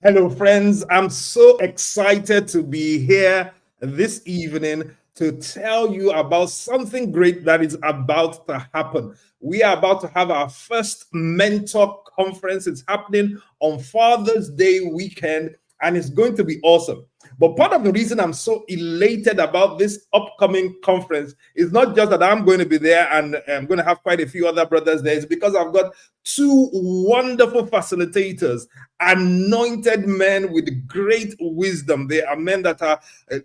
Hello, friends. I'm so excited to be here this evening to tell you about something great that is about to happen. We are about to have our first mentor conference. It's happening on Father's Day weekend, and it's going to be awesome. But part of the reason I'm so elated about this upcoming conference is not just that I'm going to be there and I'm going to have quite a few other brothers there. It's because I've got two wonderful facilitators, anointed men with great wisdom. They are men that are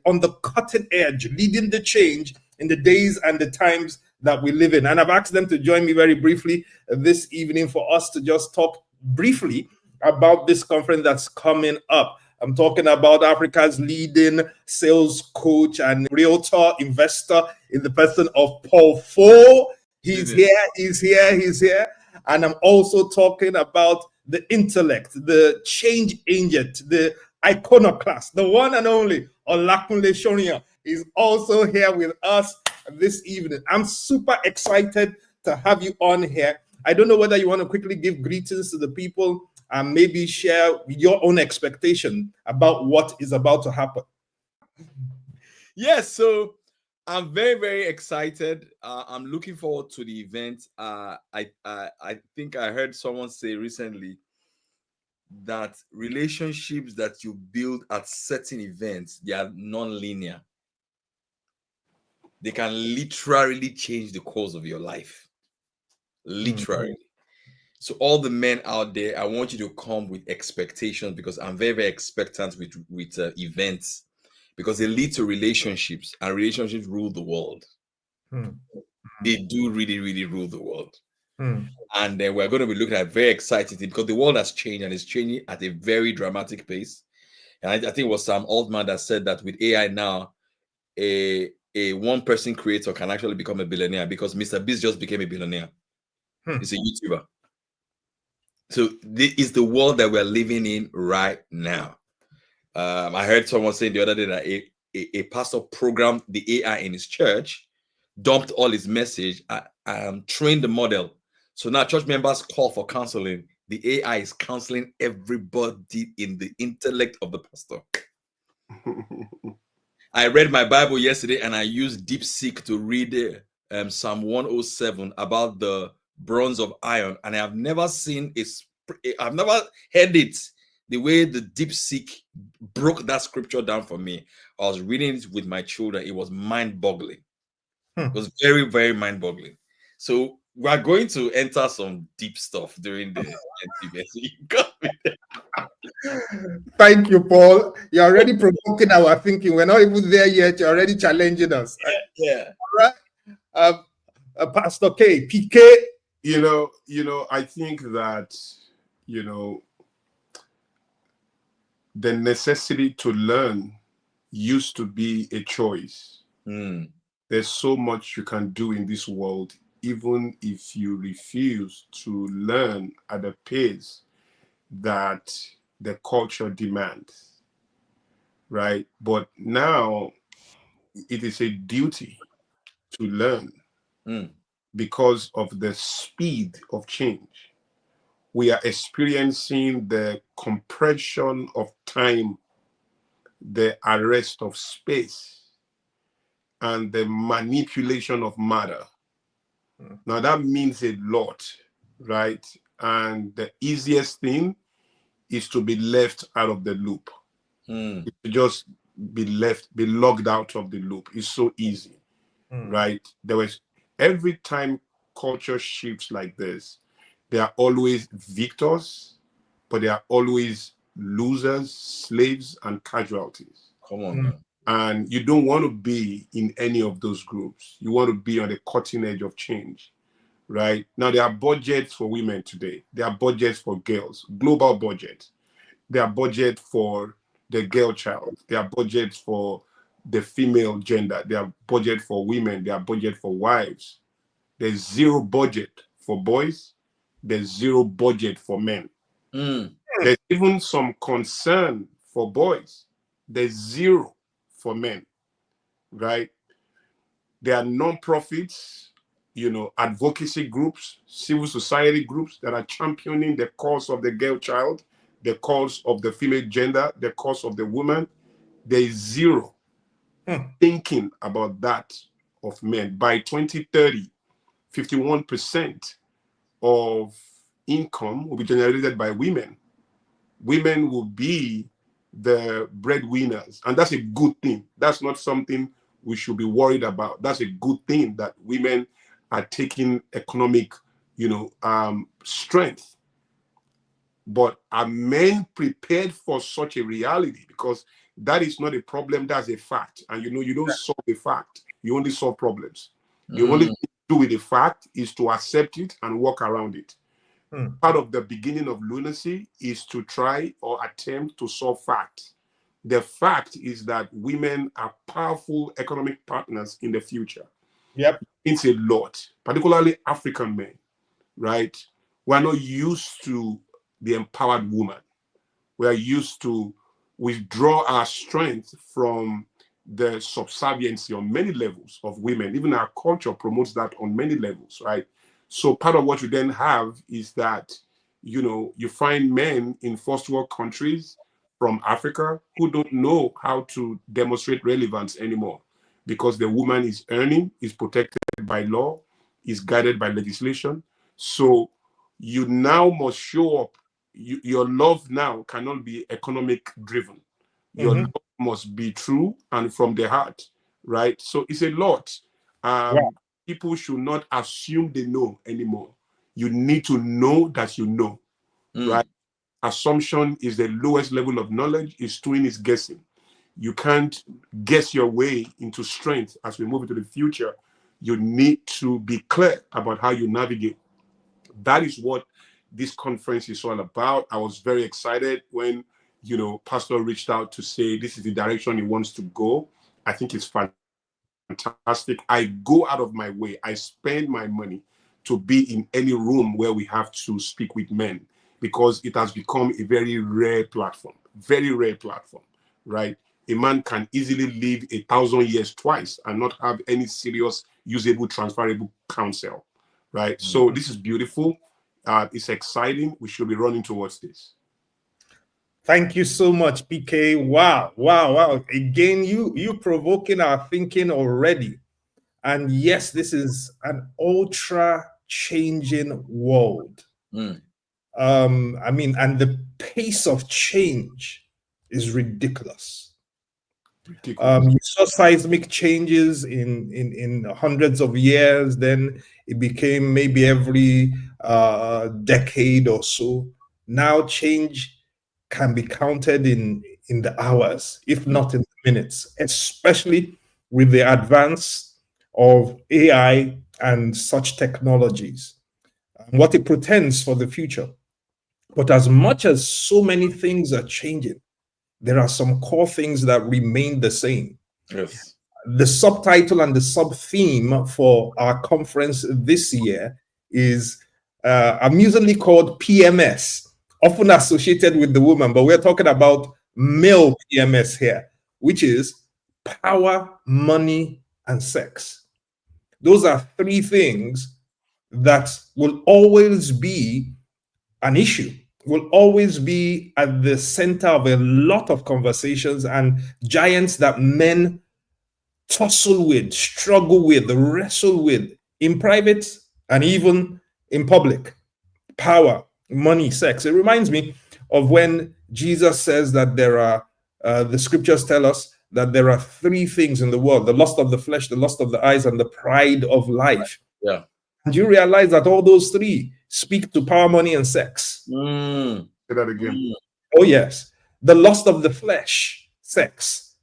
on the cutting edge, leading the change in the days and the times that we live in. And I've asked them to join me very briefly this evening for us to just talk briefly about this conference that's coming up. I'm talking about Africa's leading sales coach and realtor investor in the person of Paul Fo. He's here, he's here, he's here. And I'm also talking about the intellect, the change agent, the iconoclast, the one and only Kunle Soriyan is also here with us this evening. I'm super excited to have you on here. I don't know whether you want to quickly give greetings to the people and maybe share your own expectation about what is about to happen. Yes, so I'm very, very excited. I'm looking forward to the event. I think I heard someone say recently that relationships that you build at certain events, they are non-linear. They can literally change the course of your life. Literally. So all the men out there, I want you to come with expectations because I'm very, very expectant with events because they lead to relationships and relationships rule the world. They do really, really rule the world. And then we're going to be looking at very exciting things because the world has changed and it's changing at a very dramatic pace. And I think it was Sam Altman that said that with AI now, a one-person creator can actually become a billionaire because Mr. Beast just became a billionaire. He's a YouTuber. So this is the world that we're living in right now. I heard someone saying the other day that a pastor programmed the AI in his church, dumped all his message, and trained the model. So now church members call for counseling. The AI is counseling everybody in the intellect of the pastor. I read my Bible yesterday and I used DeepSeek to read Psalm 107 about the bronze of iron, and I've never seen I've never heard it the way the DeepSeek broke that scripture down for me. I was reading it with my children. It was mind-boggling. It was very, very mind-boggling. So we're going to enter some deep stuff during the event. You got me there. Thank you, Paul. You're already provoking our thinking. We're not even there yet. You're already challenging us. Yeah. All right. Pastor K, PK. I think that, the necessity to learn used to be a choice. There's so much you can do in this world, even if you refuse to learn at the pace that the culture demands, right? But now it is a duty to learn because of the speed of change. We are experiencing the compression of time, the arrest of space, and the manipulation of matter. Now that means a lot, right? And the easiest thing is to be left out of the loop. To just be logged out of the loop. It's so easy, right? Every time culture shifts like this, there are always victors, but there are always losers, slaves, and casualties. Come on, man. And you don't want to be in any of those groups. You want to be on the cutting edge of change, right? Now, there are budgets for women today. There are budgets for girls, global budgets. There are budgets for the girl child. There are budgets for the female gender. There are budget for women. There are budget for wives. There's zero budget for boys. There's zero budget for men. There's even some concern for boys. There's zero for men, right? There are non-profits, advocacy groups, civil society groups that are championing the cause of the girl child. the cause of the female gender, the cause of the woman. There is zero thinking about that of men. By 2030, 51% of income will be generated by women. Women will be the breadwinners, and that's a good thing. That's not something we should be worried about. That's a good thing that women are taking economic, strength. But are men prepared for such a reality? Because that is not a problem, that's a fact. And you don't solve a fact, you only solve problems. The only thing to do with the fact is to accept it and work around it. Part of the beginning of lunacy is to try or attempt to solve facts. The fact is that women are powerful economic partners in the future. Yep. It's a lot, particularly African men, right? We're not used to the empowered woman. We are used to withdraw our strength from the subserviency on many levels of women. Even our culture promotes that on many levels, right? So part of what you then have is that, you find men in first world countries from Africa who don't know how to demonstrate relevance anymore because the woman is earning, is protected by law, is guided by legislation. So you now must show up. Your love now cannot be economic driven. Your love must be true and from the heart, right? So it's a lot. People should not assume they know anymore. You need to know that you know, right? Assumption is the lowest level of knowledge. Doing is guessing. You can't guess your way into strength as we move into the future. You need to be clear about how you navigate. That is what this conference is all about. I was very excited when, Pastor reached out to say this is the direction he wants to go. I think it's fantastic. I go out of my way. I spend my money to be in any room where we have to speak with men because it has become a very rare platform, right? A man can easily live 1,000 years twice and not have any serious, usable, transferable counsel, right? So this is beautiful. It's exciting. We should be running towards this. Thank you so much, PK. Wow. Again, you provoking our thinking already. And yes, this is an ultra changing world. And the pace of change is ridiculous. You saw seismic changes in hundreds of years, then it became maybe every decade or so. Now change can be counted in the hours, if not in the minutes, especially with the advance of AI and such technologies, and what it portends for the future. But as much as so many things are changing, there are some core things that remain the same. Yes. The subtitle and the sub-theme for our conference this year is amusingly called PMS, often associated with the woman, but we're talking about male PMS here, which is power, money, and sex. Those are three things that will always be an issue, will always be at the center of a lot of conversations and giants that men tussle with, struggle with, wrestle with in private and even in public. Power, money, sex. It reminds me of when Jesus says that there are, the scriptures tell us that there are three things in the world: the lust of the flesh, the lust of the eyes, and the pride of life. Yeah. And you realize that all those three speak to power, money, and sex. Say that again. Oh, yes. The lust of the flesh, sex.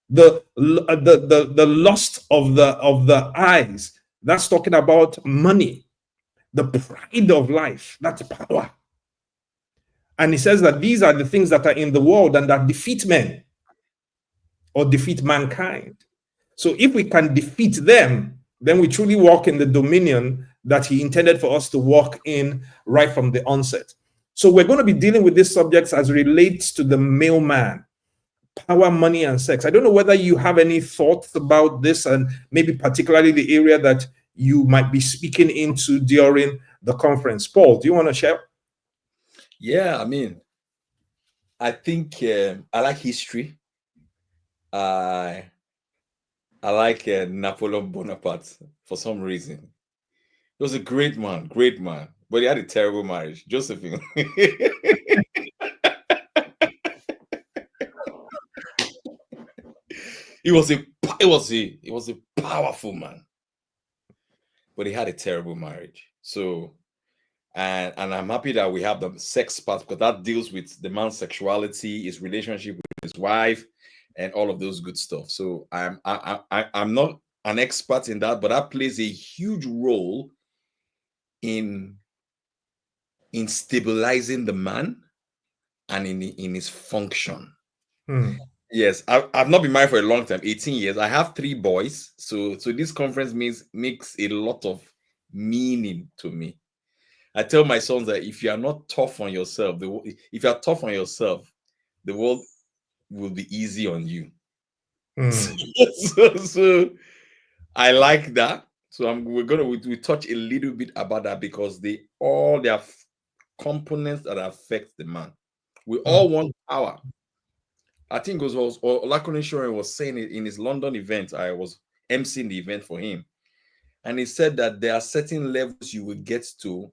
The lust of the eyes, that's talking about money. The pride of life, that's power. And he says that these are the things that are in the world and that defeat men or defeat mankind. So if we can defeat them, then we truly walk in the dominion that he intended for us to walk in right from the onset. So we're going to be dealing with these subjects as relates to the male man: power, money, and sex. I don't know whether you have any thoughts about this, and maybe particularly the area that you might be speaking into during the conference. Paul, do you want to share? Yeah, I mean, I think I like history. I like Napoleon Bonaparte for some reason. He was a great man, but he had a terrible marriage. Josephine. he was a powerful man, but he had a terrible marriage. So, and I'm happy that we have the sex part, because that deals with the man's sexuality, his relationship with his wife, and all of those good stuff. So I'm not an expert in that, but that plays a huge role in stabilizing the man and in his function. Yes, I've not been married for a long time, 18 years. I have 3 boys, so this conference makes a lot of meaning to me. I tell my sons that if you are not tough on yourself, if you are tough on yourself, the world will be easy on you. So I like that. So we touch a little bit about that, because they are components that affect the man. We all want power. I think it was Kunle Soriyan was saying it in his London event. I was emceeing the event for him, and he said that there are certain levels you will get to.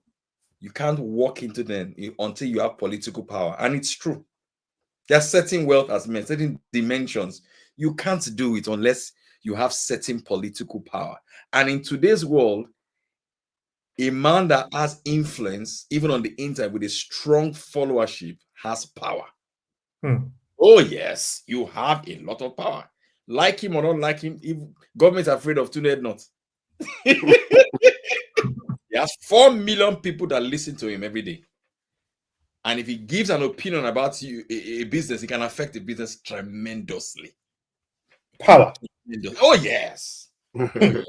You can't walk into them until you have political power, and it's true. There are certain wealth as men, certain dimensions. You can't do it unless you have certain political power. And in today's world, a man that has influence, even on the internet with a strong followership, has power. Oh, yes, you have a lot of power. Like him or not like him, if government's afraid of two-head nuts. He has 4 million people that listen to him every day. And if he gives an opinion about you, a business, he can affect the business tremendously. Power. Oh, yes. Oh, yes.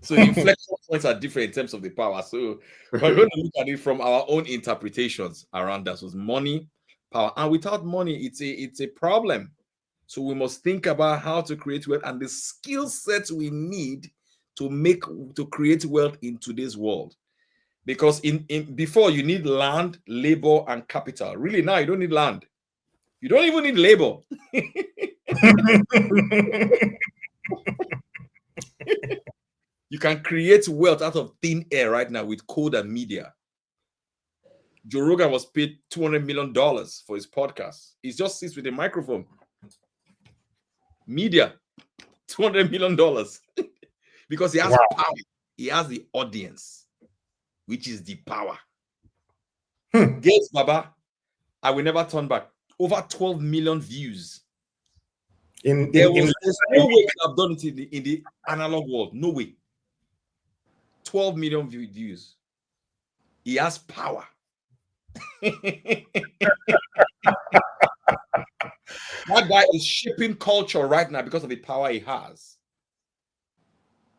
So the inflection points are different in terms of the power. So we're going to look at it from our own interpretations around that. So it's money, power. And without money, it's a problem. So we must think about how to create wealth and the skill sets we need to create wealth in today's world. Because before, you need land, labor, and capital. Really, now you don't need land. You don't even need labor. You can create wealth out of thin air right now with code and media. Joe Rogan was paid $200 million for his podcast. He just sits with a microphone. Media, $200 million. Because he has power. He has the audience, which is the power. Guess, Baba, I will never turn back. Over 12 million views. There was no way to have done it in the analog world. No way. 12 million views. He has power. That guy is shaping culture right now because of the power he has.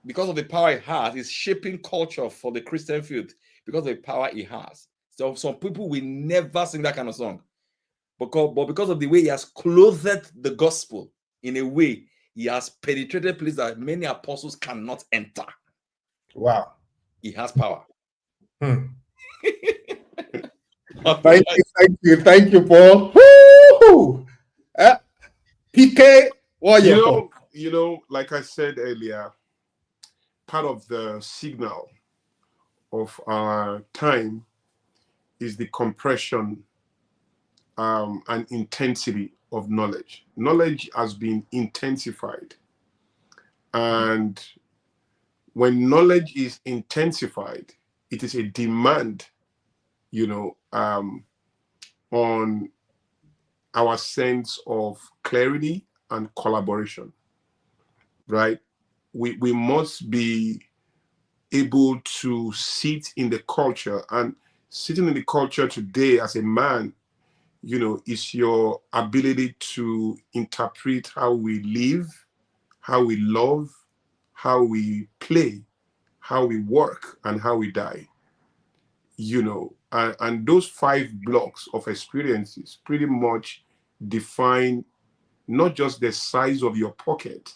Because of the power he has, he's shaping culture for the Christian field because of the power he has. So some people will never sing that kind of song. But because of the way he has clothed the gospel in a way, he has penetrated places that many apostles cannot enter. Wow. He has power. Thank you, Paul. Woo-hoo! PK, what you know, like I said earlier, part of the signal of our time is the compression and intensity of knowledge. Knowledge has been intensified. And when knowledge is intensified, it is a demand, on our sense of clarity and collaboration, right? We must be able to sit in the culture, and sitting in the culture today as a man, is your ability to interpret how we live, how we love, how we play, how we work, and how we die. And those 5 blocks of experiences pretty much define not just the size of your pocket,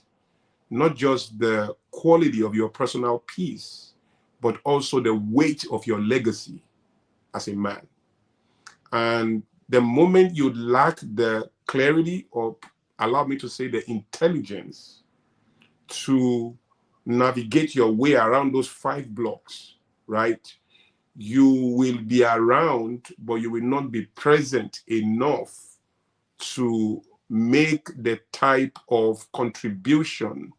not just the quality of your personal peace, but also the weight of your legacy as a man. And The moment you lack the clarity, or allow me to say the intelligence, to navigate your way around those 5 blocks, right? You will be around, but you will not be present enough to make the type of contribution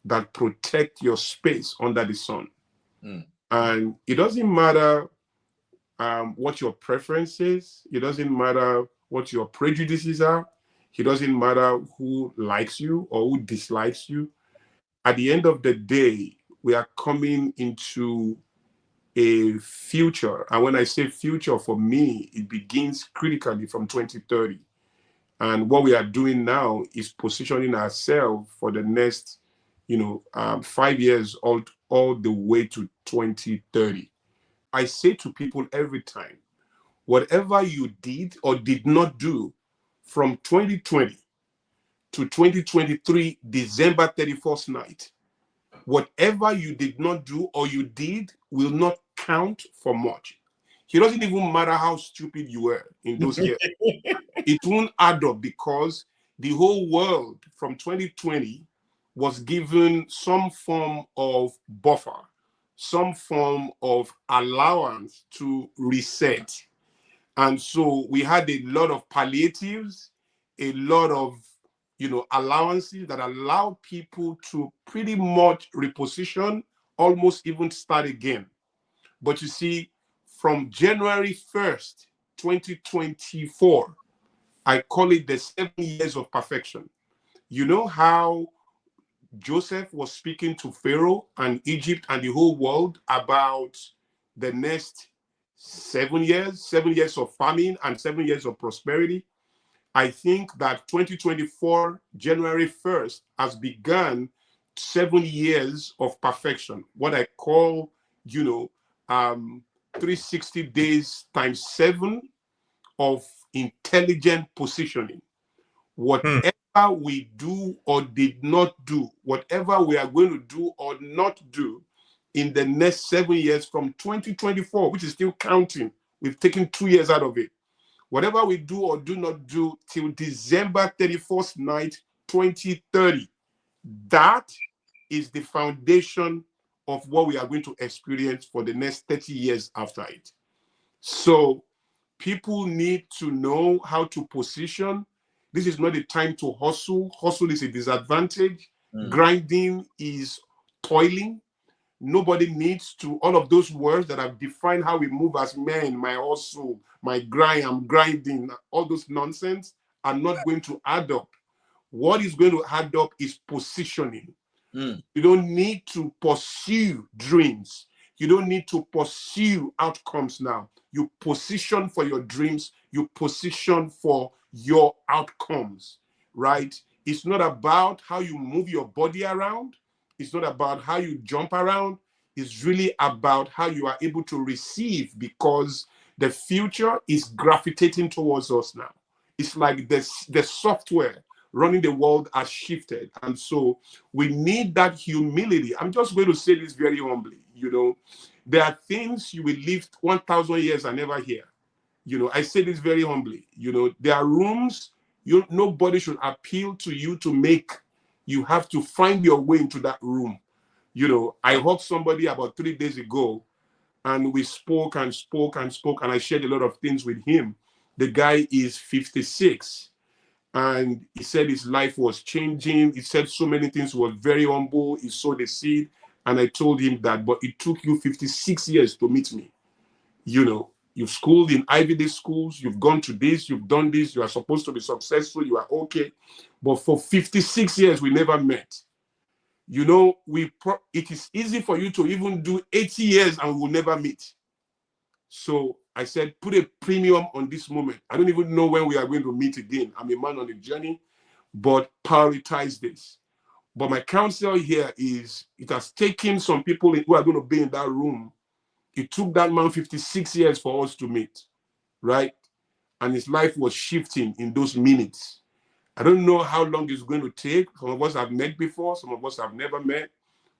that protect your space under the sun. And it doesn't matter what your preference is. It doesn't matter what your prejudices are. It doesn't matter who likes you or who dislikes you. At the end of the day, we are coming into a future. And when I say future, for me, it begins critically from 2030. And what we are doing now is positioning ourselves for the next, 5 years all the way to 2030. I say to people every time, whatever you did or did not do from 2020 to 2023, December 31st night, whatever you did not do or you did will not count for much. It doesn't even matter how stupid you were in those years. It won't add up, because the whole world from 2020 was given some form of buffer, some form of allowance to reset. And so we had a lot of palliatives, a lot of allowances that allow people to pretty much reposition, almost even start again. But you see, from January 1st, 2024, I call it the 7 years of perfection. You know how Joseph was speaking to Pharaoh and Egypt and the whole world about the next 7 years of famine and 7 years of prosperity? I think that 2024, January 1st, has begun 7 years of perfection. What I call, 360 days times 7 of intelligent positioning. Whatever we do or did not do, whatever we are going to do or not do in the next 7 years from 2024, which is still counting, we've taken 2 years out of it. Whatever we do or do not do till December 31st night, 2030, that is the foundation of what we are going to experience for the next 30 years after it. So people need to know how to position. This is not a time to hustle. Hustle is a disadvantage. Grinding is toiling. Nobody needs to, all of those words that have defined how we move as men, my hustle, my grind, I'm grinding, all those nonsense are not going to add up. What is going to add up is positioning. You don't need to pursue dreams. You don't need to pursue outcomes now. You position for your dreams. You position for your outcomes, right? It's not about how you move your body around. It's not about how you jump around. It's really about how you are able to receive, because the future is gravitating towards us now. It's like the software running the world has shifted. And so we need that humility. I'm just going to say this very humbly. There are things you will live 1,000 years and never hear. I say this very humbly. There are rooms nobody should appeal to you to make. You have to find your way into that room. I heard somebody about 3 days ago, and we spoke and spoke and spoke, and I shared a lot of things with him. The guy is 56, and he said his life was changing. He said so many things, was very humble. He sowed a seed, and I told him that, but it took you 56 years to meet me. You've schooled in Ivy League schools, you've gone to this, you've done this, you are supposed to be successful, you are okay. But for 56 years, we never met. It is easy for you to even do 80 years and we will never meet. So I said, put a premium on this moment. I don't even know when we are going to meet again. I'm a man on a journey, but prioritize this. But my counsel here is, it has taken some people who are going to be in that room. It took that man 56 years for us to meet, right? And his life was shifting in those minutes. I don't know how long it's going to take. Some of us have met before. Some of us have never met.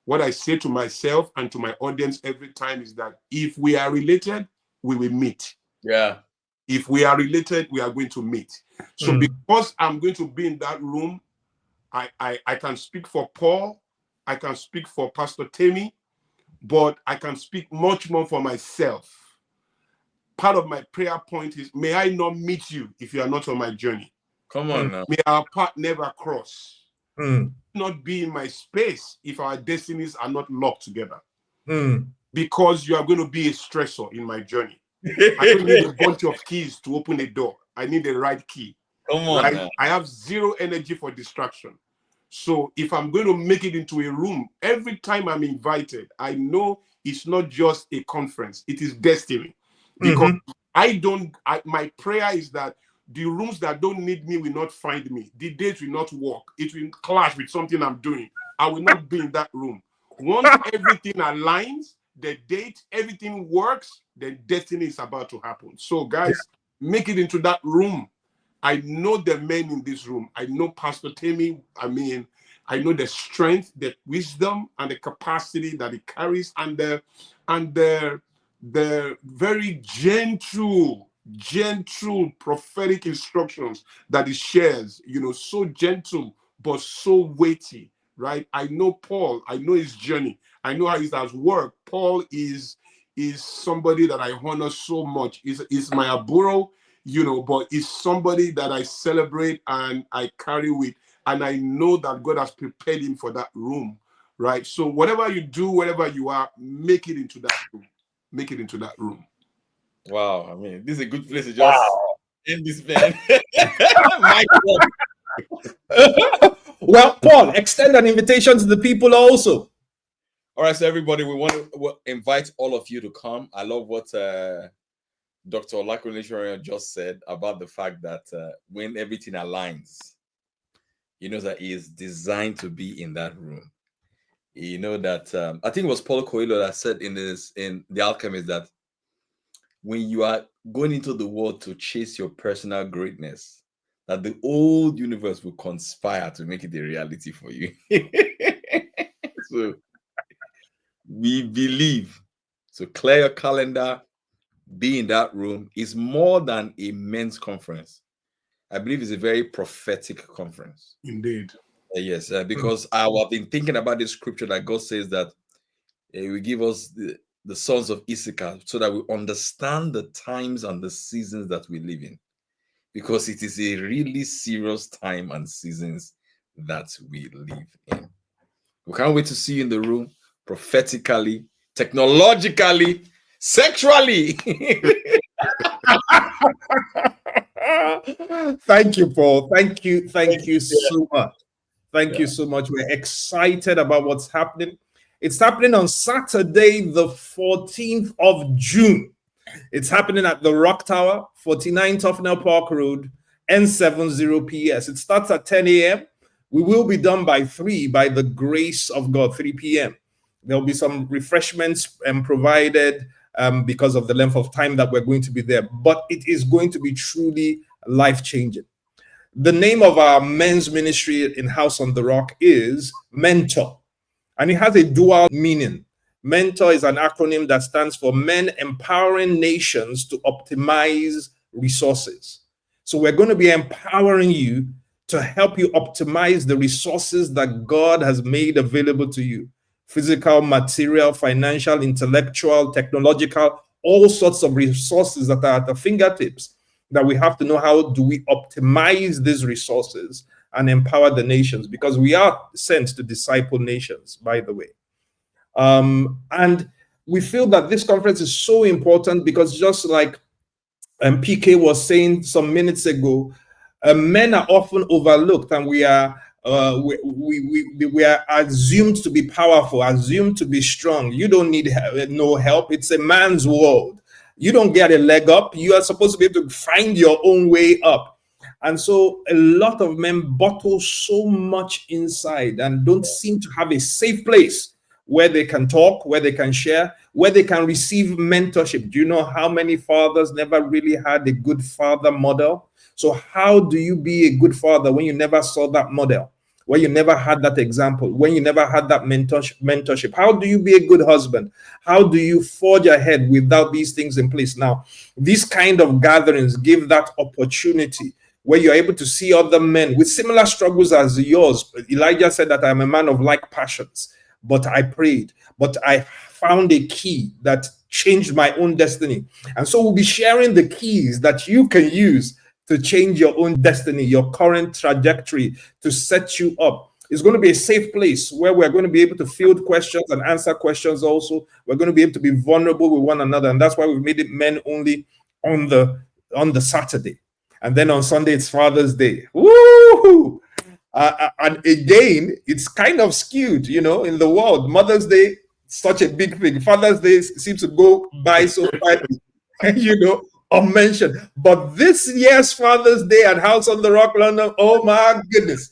What I say to myself and to my audience every time is that if we are related, we will meet. Yeah. If we are related, we are going to meet. So because I'm going to be in that room, I can speak for Paul, I can speak for Pastor Temi, but I can speak much more for myself. Part of my prayer point is, may I not meet you if you are not on my journey. Come on now. May our path never cross. Not be in my space if our destinies are not locked together. Because you are going to be a stressor in my journey. I don't need a bunch of keys to open a door. I need the right key. Come on, right? I have zero energy for distraction. So if I'm going to make it into a room, every time I'm invited, I know it's not just a conference, it is destiny. Because my prayer is that the rooms that don't need me will not find me. The dates will not work. It will clash with something I'm doing. I will not be in that room. Once everything aligns, the date, everything works, then destiny is about to happen. So guys, make it into that room. I know the men in this room. I know Pastor Temi. I mean, I know the strength, the wisdom, and the capacity that he carries, and the very gentle prophetic instructions that he shares. You know, so gentle but so weighty, right? I know Paul. I know his journey. I know how he's at work. Paul is somebody that I honor so much. Is my aburo, you know, but is somebody that I celebrate and I carry with, and I know that God has prepared him for that room, right? So whatever you do, wherever you are, make it into that room. Make it into that room. Wow, I mean, this is a good place to just end this, man. My God. Well, Paul, extend an invitation to the people also. All right, so everybody, we want to invite all of you to come. I love what Dr. Kunle Soriyan just said about the fact that when everything aligns, you know that he is designed to be in that room. You know that I think it was Paulo Coelho that said in The Alchemist that when you are going into the world to chase your personal greatness, that the old universe will conspire to make it a reality for you. So we believe. So clear your calendar, be in that room. Is more than a men's conference. I believe it's a very prophetic conference. Indeed. Yes, because I have been thinking about this scripture that God says that He will give us the sons of Issachar so that we understand the times and the seasons that we live in. Because it is a really serious time and seasons that we live in. We can't wait to see you in the room, prophetically, technologically, sexually. Thank you, Paul. Thank you so much. Thank you so much. We're excited about what's happening. It's happening on Saturday, the 14th of June. It's happening at the Rock Tower, 49 Tufnell Park Road, N70PS. It starts at 10 a.m. We will be done by 3 by the grace of God, 3 p.m. There'll be some refreshments provided because of the length of time that we're going to be there. But it is going to be truly life-changing. The name of our men's ministry in House on the Rock is Mentor. And it has a dual meaning. Mentor is an acronym that stands for Men Empowering Nations to Optimize Resources. So we're going to be empowering you to help you optimize the resources that God has made available to you. Physical, material, financial, intellectual, technological, all sorts of resources that are at the fingertips, that we have to know how do we optimize these resources and empower the nations, because we are sent to disciple nations, by the way. And we feel that this conference is so important because just like PK was saying some minutes ago, men are often overlooked, and we are assumed to be powerful, assumed to be strong. You don't need no help. It's a man's world. You don't get a leg up. You are supposed to be able to find your own way up. And so a lot of men bottle so much inside and don't seem to have a safe place where they can talk, where they can share, where they can receive mentorship. Do you know how many fathers never really had a good father model? So how do you be a good father when you never saw that model? where you never had that example, when you never had that mentorship? How do you be a good husband? How do you forge ahead without these things in place? Now, these kind of gatherings give that opportunity where you're able to see other men with similar struggles as yours. Elijah said that I'm a man of like passions, but I prayed, but I found a key that changed my own destiny. And so we'll be sharing the keys that you can use to change your own destiny, your current trajectory, to set you up. It's going to be a safe place where we're going to be able to field questions and answer questions also. We're going to be able to be vulnerable with one another. And that's why we've made it men only on the Saturday. And then on Sunday, it's Father's Day. Woo! And again, it's kind of skewed, you know, in the world. Mother's Day, such a big thing. Father's Day seems to go by so quietly, you know, unmentioned. But this year's Father's Day at House on the Rock, London, oh my goodness,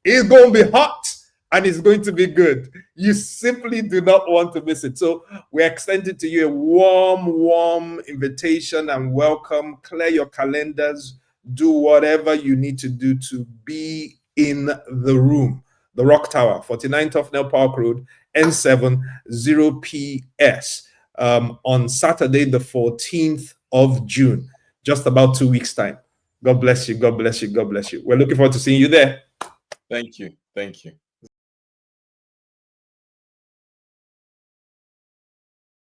it's going to be hot and it's going to be good. You simply do not want to miss it. So we're extending to you a warm invitation and welcome. Clear your calendars. Do whatever you need to do to be in the room. The Rock Tower, 49 Tufnell Park Road, N7 0PS, on Saturday, the 14th of June, just about 2 weeks' time. God bless you. God bless you. God bless you. We're looking forward to seeing you there. Thank you. Thank you.